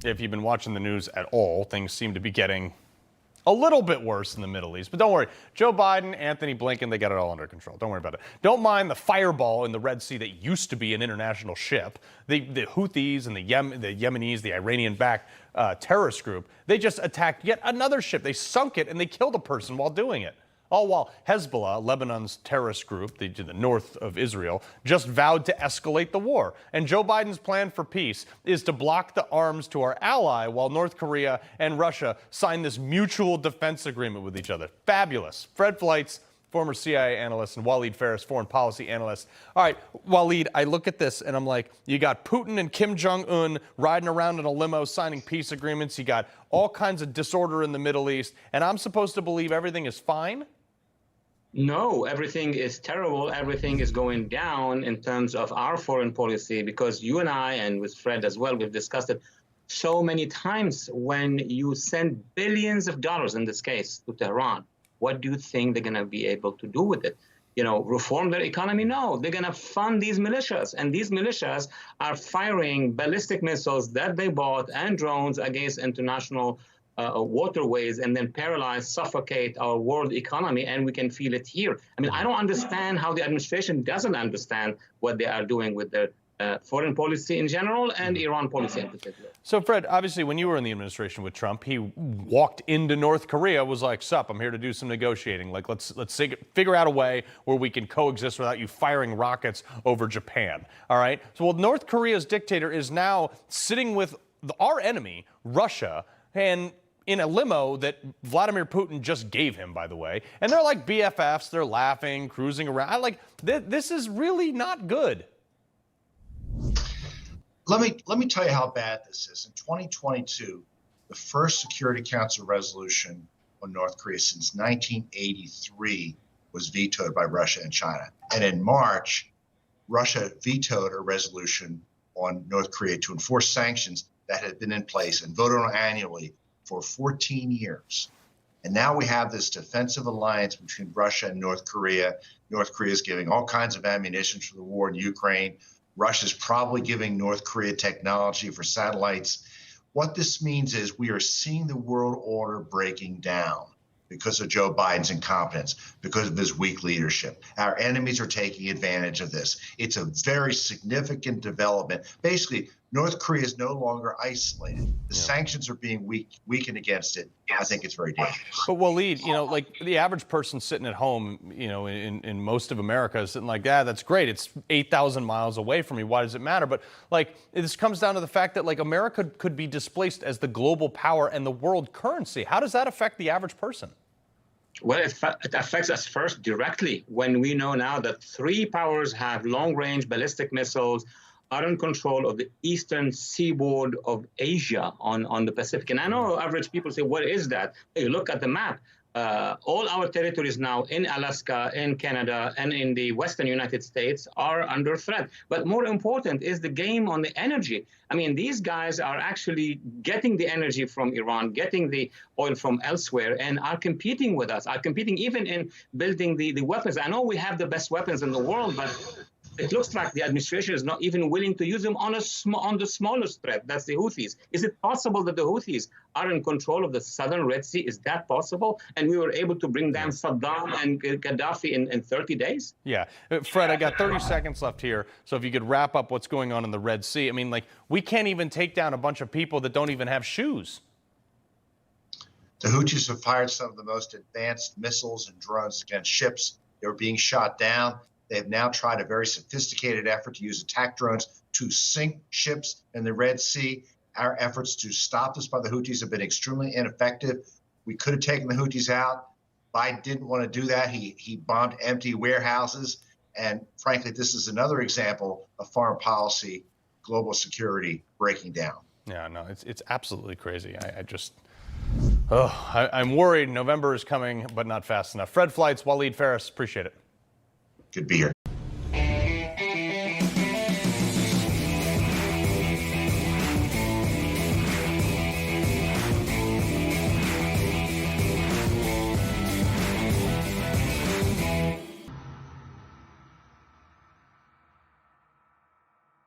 If you've been watching the news at all, things seem to be getting a little bit worse in the Middle East. But don't worry, Joe Biden, Anthony Blinken, they got it all under control. Don't worry about it. Don't mind the fireball in the Red Sea that used to be an international ship. The Houthis and the Yemenis, the Iranian-backed terrorist group, they just attacked yet another ship. They sunk it and they killed a person while doing it. All while Hezbollah, Lebanon's terrorist group, to the north of Israel, just vowed to escalate the war. And Joe Biden's plan for peace is to block the arms to our ally while North Korea and Russia sign this mutual defense agreement with each other. Fabulous. Fred Fleitz, former CIA analyst, and Walid Phares, foreign policy analyst. All right, Walid, I look at this and I'm like, you got Putin and Kim Jong-un riding around in a limo signing peace agreements. You got all kinds of disorder in the Middle East, and I'm supposed to believe everything is fine? No, everything is terrible. Everything is going down in terms of our foreign policy, because you and I, and with Fred as well, we've discussed it so many times. When you send billions of dollars, in this case, to Tehran, what do you think they're going to be able to do with it? You know, reform their economy? No, they're going to fund these militias. And these militias are firing ballistic missiles that they bought and drones against international waterways, and then paralyze, suffocate our world economy, and we can feel it here. I mean, I don't understand how the administration doesn't understand what they are doing with their foreign policy in general and Iran policy in particular. So, Fred, obviously, when you were in the administration with Trump, he walked into North Korea, was like, "Sup, I'm here to do some negotiating. Like, let's figure out a way where we can coexist without you firing rockets over Japan." All right. So, well, North Korea's dictator is now sitting with our enemy, Russia, and in a limo that Vladimir Putin just gave him, by the way. And they're like BFFs. They're laughing, cruising around. This is really not good. Let me tell you how bad this is. In 2022, the first Security Council resolution on North Korea since 1983 was vetoed by Russia and China. And in March, Russia vetoed a resolution on North Korea to enforce sanctions that had been in place and voted on annually for 14 years. And now we have this defensive alliance between Russia and North Korea. North Korea is giving all kinds of ammunition for the war in Ukraine. Russia's probably giving North Korea technology for satellites. What this means is we are seeing the world order breaking down because of Joe Biden's incompetence, because of his weak leadership. Our enemies are taking advantage of this. It's a very significant development. Basically, North Korea is no longer isolated. The sanctions are being weakened against it. I think it's very dangerous. But Walid, you know, like the average person sitting at home, you know, in most of America is sitting like, yeah, that's great. It's 8,000 miles away from me. Why does it matter? But like, this comes down to the fact that like America could be displaced as the global power and the world currency. How does that affect the average person? Well, it affects us first directly when we know now that 3 powers have long-range ballistic missiles, are in control of the eastern seaboard of Asia on the Pacific. And I know average people say, what is that? Hey, look at the map. All our territories now in Alaska, in Canada, and in the western United States are under threat. But more important is the game on the energy. I mean, these guys are actually getting the energy from Iran, getting the oil from elsewhere, and are competing with us, are competing even in building the weapons. I know we have the best weapons in the world, but it looks like the administration is not even willing to use them on the smallest threat. That's the Houthis. Is it possible that the Houthis are in control of the southern Red Sea? Is that possible? And we were able to bring down Saddam and Gaddafi in 30 days? Yeah. Fred, I got 30 seconds left here. So if you could wrap up what's going on in the Red Sea. I mean, like, we can't even take down a bunch of people that don't even have shoes. The Houthis have fired some of the most advanced missiles and drones against ships. They were being shot down. They have now tried a very sophisticated effort to use attack drones to sink ships in the Red Sea. Our efforts to stop this by the Houthis have been extremely ineffective. We could have taken the Houthis out. Biden didn't want to do that. He bombed empty warehouses. And frankly, this is another example of foreign policy, global security breaking down. Yeah, no, it's absolutely crazy. I'm worried November is coming, but not fast enough. Fred Fleitz, Walid Phares, appreciate it. Good to be here.